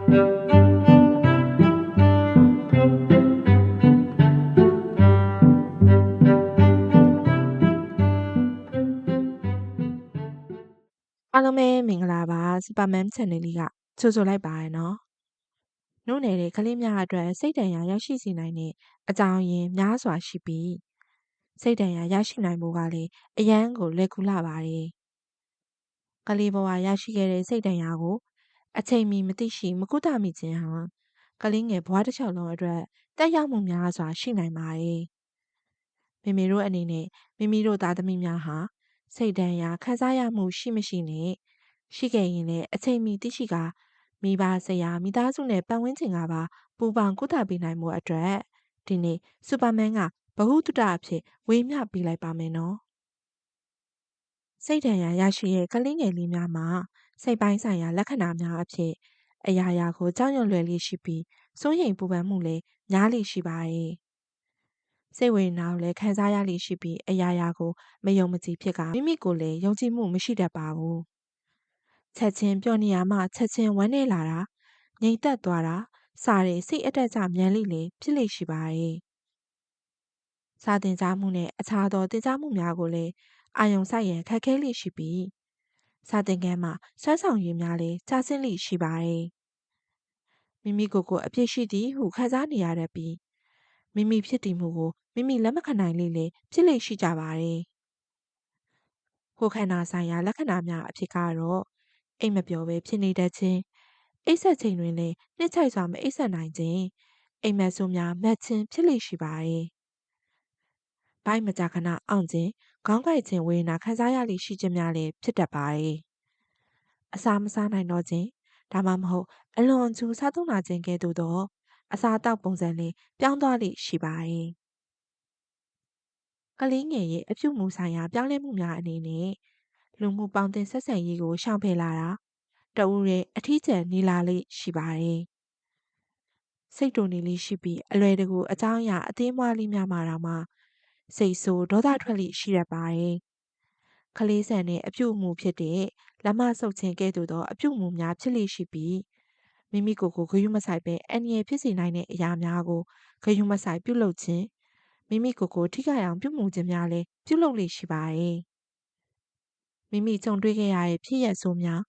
အားလုံးပဲမင်္ဂလာပါ Superman Channel လေးကကြိုဆိုလိုက်ပါရနော်။နို့နယ်တဲ့ကလေးများအတွက်စိတ်ဒဏ်ရာရရှိစေနိုင်တဲ့အကြောင်းရင်းများစွာရှိပြီးစိတ်ဒဏ်ရာရရှိနိုင်မှုကလည်းအရန်ကိုလွယ်ကူလာပါတယ်။ကလေးဘဝရရှိခဲ့တဲ့စိတ်ဒဏ်ရာကိုအချိန်မီမသိရှိမကုသမိခြင်းဟာကလေးငယ်ဘဝတစ်လျှောက်လုံးအတွက်တက်ရောက်မှုများစွာရှိနိုင်ပါတယ်။မိမိတို့အနေနဲ့မိမိတို့သားသမီးများဟာစိတ်ဒဏ်ရာခံစားရမှုရှိမရှိနဲ့ရှိခဲ့ရင်လည်းအချိန်မီသိရှိကာမိဘဆရာမိသားစုနဲ့ပတ်ဝန်းကျင်ကပါပူပေါင်းကုသပေးနိုင်မှုအတွက်ဒီနေ့စူပါမန်ကဗဟုသုတအဖြစ်ဝေမျှပေးလိုက်ပါမယ်နော်စိတ်ဒဏ်ရာရရှိတဲ့ကလေးငယ်လေးများမှာစိတ်ပိုင်းဆိုင်ရာလက္ခဏာများအဖြစ်အရာရာကိုကြောက်ရွံ့လွယ်လေးရှိပြီးစိုးရိမ်ပူပန်မှုလည်းများလေးရှိပါတယ်စိတ်ဝေဒနာကိုလည်းခံစားရလေးရှိပြီးအရာရာကိုမယုံမကြည်ဖြစ်ကမိမိကိုယ်လည်းယုံကြည်မှုမရှိတတ်ပါဘူးချက်ချင်းပျော်နေရမှချက်ချင်းဝမ်းနည်းလာတာငြိမ်သက်သွားတာစတဲ့စိတ်အတက်ကြမြန်လိလေဖြစ်လိရှိပါတယ်စာသင်ကြားမှုနဲ့အခြားသောသင်ကြားမှုများကိုလည်းအာယုံစိုက်ရန်ခက်ခဲလိရှိပြီးစာသင်ခန်းမှာစွမ်းဆောင်ရည်များလည်းကျဆင်းလိရှိပါတယ်မိမိကိုယ်ကိုအပြစ်ရှိသည်ဟုခံစားနေရတတ်ပြီးမိမိဖြစ်တည်မှုကိုမိမိလက်မခံနိုင်လိလည်းဖြစ်လိရှိကြပါတယ်ကိုယ်ခန္ဓာဆိုင်ရာလက္ခဏာများအဖြစ်ကတော့အိမ်မပျော်ပဲဖြစ်နေတတ်ခြင်းအိပ်ဆက်ချိန်တွင်လည်းနှစ်ချိုက်စွာမအိပ်ဆက်နိုင်ခြင်းအိမ်မက်ဆိုးများမက်ခြင်းဖြစ်လိရှိပါတယ်။ဘိုက်မကြာခဏအောင်ခြင်းခေါင်းကိုက်ခြင်းဝေဒနာခံစားရလိရှိခြင်းများလည်းဖြစ်တတ်ပါတယ်။အစာမစားနိုင်တော့ခြင်းဒါမှမဟုတ်အလွန်အကျူစားသုံးလာခြင်းကဲ့သို့သောအစာတောက်ပုံစံလေးပြောင်းသွားလိရှိပါတယ်။ကလေးငယ်ရဲ့အပြုအမူဆိုင်ရာပြောင်းလဲမှုများအနေနဲ့လူမှုပေါင်းသင်းဆက်ဆံရေးကိုရှောင်ဖယ်လာတာတဦးရဲ့အထီးကျန်နေလာလိရှိပါတယ်။စိတ်တူနေလိရှိပြီးအလွယ်တကူအကြောင်းအရာအသေးမွှားလေးများမှာတော့မှစိတ်ဆိုးဒေါသထွက်လိရှိတတ်ပါတယ်။ကလေးဆန်တဲ့အပြုအမူဖြစ်တဲ့လက်မဆုပ်ခြင်းကဲ့သို့သောအပြုအမူများဖြစ်လိရှိပြီးမိမိကိုယ်ကိုဂရုမစိုက်ပဲအန္တရာယ်ဖြစ်စေနိုင်တဲ့အရာများကိုဂရုမစိုက်ပြုလုပ်ခြင်းမိမိကိုယ်ကိုထိခိုက်အောင်ပြုမှုခြင်းများလည်းပြုလုပ်လိရှိပါတယ်။မိမိကြုံတွေ့ခဲ့ရတဲ့ဖြစ်ရပ်ဆိုးများ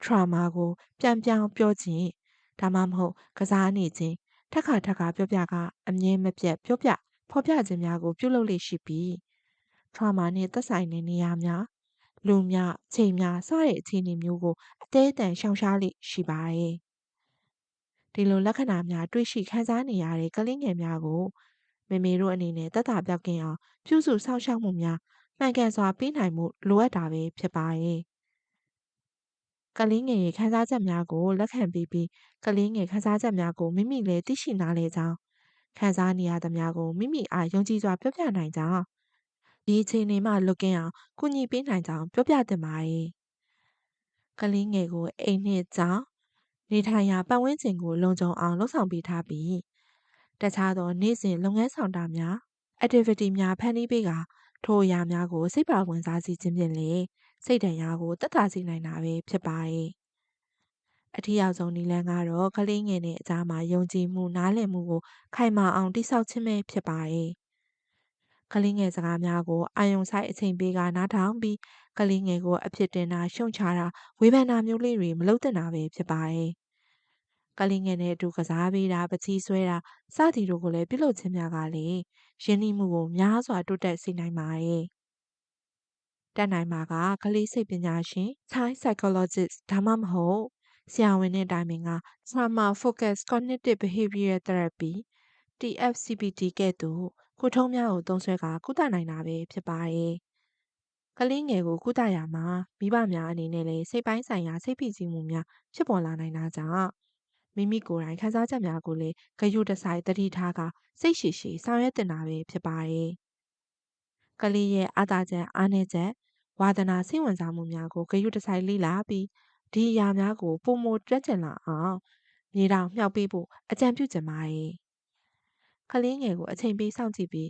trauma ကိုပြန်ပြောင်းပြောခြင်းဒါမှမဟုတ်ကစားနေခြင်းထပ်ခါပြောပြကအမြဲမပြတ်ပြောပြဖော်ပြခြင်းများကိုပြုလုပ်လိရှိပြီး trauma နှင့်သက်ဆိုင်တဲ့နေရာများလူများချိန်များစတဲ့အခြေအနေမျိုးကိုအသေးအတန်ရှောင်ရှားလိရှိပါတယ်ဒီလိုလက္ခဏာများတွေ့ရှိခံစားနေရတဲ့ကလေးငယ်များကိုမေမေတို့အနေနဲ့သက်သာပြောက်ကင်းအောင်ပြုစုစောင့်ရှောက်မှုများမှန်ကန်စွာပေးနိုင်မှုလိုအပ်တာပဲဖြစ်ပါတယ်ကလေးငယ်ရဲ့ခံစားချက်များကိုလက်ခံပြီးကလေးငယ်ခံစားချက်များကိုမိမိလည်းသိရှိနားလည်ကြောင်းခံစားနေရသမျှကိုမိမိအားယုံကြည်စွာပြောပြနိုင်ကြောင်းဒီအခြေအနေမှလွတ်ကင်းအောင်ကူညီပေးနိုင်ကြောင်းပြောပြသင့်ပါတယ်ကလေးငယ်ကိုအိမ်နှင့်ကြောင်းနေထိုင်ရာပတ်ဝန်းကျင်ကိုလုံခြုံအောင်လှုံ့ဆော်ပေးထားပြီးတခြားသောနေ့စဉ်လုပ်ငန်းဆောင်တာများ activity များဖန်တီးပေးကထိုအရာများကိုစိတ်ပါဝင်စားစေခြင်းဖြင့်လည်းစိတ်ဒဏ်ရာကိုသက်သာစေနိုင်တာပဲဖြစ်ပါတယ်။အထူးရောက်ဆုံးနည်းလမ်းကတော့ကလေးငယ်နဲ့အကြားမှာယုံကြည်မှုနားလည်မှုကိုခိုင်မာအောင်တိဆောက်ခြင်းပဲဖြစ်ပါတယ်။ကလေးငယ်စကားများကိုအာယုံဆိုင်အချိန်ပေးကနားထောင်ပြီးကလေးငယ်ကိုအဖြစ်တင်တာရှုံချတာဝေဖန်တာမျိုးလေးတွေမလုပ်သင့်တာပဲဖြစ်ပါတယ်။ကလေးငယ်နဲ့အတူကစားပေးတာပချီဆွဲတာစသည်တို့ကိုလည်းပြုလုပ်ခြင်းများကလည်းရင်းနှီးမှုကိုများစွာတိုးတက်စေနိုင်ပါတယ်။တက်နိုင်မှာကကလေးစိတ်ပညာရှင် Child Psychologist ဒါမှမဟုတ်ဆရာဝန်နဲ့တိုင်ပင်က Trauma Focused Cognitive Behavioral Therapy TFCBT ကဲ့သို့ကုထုံးများကိုသုံးစွဲကာကုသနိုင်တာပဲဖြစ်ပါတယ်။ကလေးငယ်ကိုကုသရာမှာမိဘများအနေနဲ့လည်းစိတ်ပိုင်းဆိုင်ရာစိတ်ဖိစီးမှုများဖြစ်ပေါ်လာနိုင်တာကြောင့်မိမိကိုယ်တိုင်ခံစားချက်များကိုလည်းဂရုတစိုက်သတိထားကစိတ်ရှည်ရှည်ဆောင်ရွက်တင်တာပဲဖြစ်ပါတယ်။ကလေးရဲ့အာသာချက်အားနည်းချက်ဝါသနာစိတ်ဝင်စားမှုများကိုဂရုတစိုက်လေ့လာပြီးဒီအရာများကိုပုံမတက်ကျင်လာအောင်မြေတောင်မြှောက်ပေးဖို့အကြံပြုချင်ပါတယ်။ကလေးငယ်ကိုအချိန်ပေးစောင့်ကြည့်ပြီး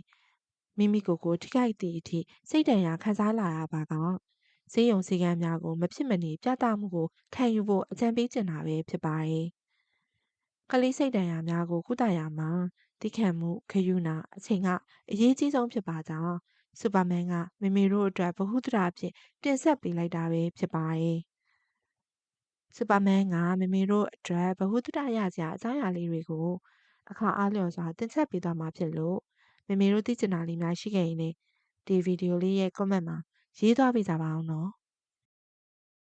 မိမိကိုယ်ကိုထိခိုက်သည့်အထိစိတ်ဒဏ်ရာခံစားလာရပါကဆေးရုံဆေးကမ်းများကိုမဖြစ်မနေပြသမှုကိုခံယူဖို့အကြံပေးချင်တာပဲဖြစ်ပါတယ် ကလေးစိတ်ဒဏ်ရာများကိုကုသရာမှာတိခတ်မှုဂရုဏာအချိန်ကအရေးကြီးဆုံးဖြစ်ပါကြောင်းစူပါမန်ကမေမေတို့အတွက်ဗဟုသုတအဖြစ်တင်ဆက်ပေးလိုက်တာပဲဖြစ်ပါတယ်စူပါမန်ကမေမေတို့အတွက်ဗဟုသုတရစရာအကြောင်းအရာလေးတွေကိုအခါအားလျော်စွာတင်ဆက်ပေးသွားမှာဖြစ်လို့မေမေတို့သိချင်တာလေးများရှိခဲ့ရင်လည်းဒီဗီဒီယိုလေးရဲ့ comment မှာရေးသွားပေးကြပါအောင်နော်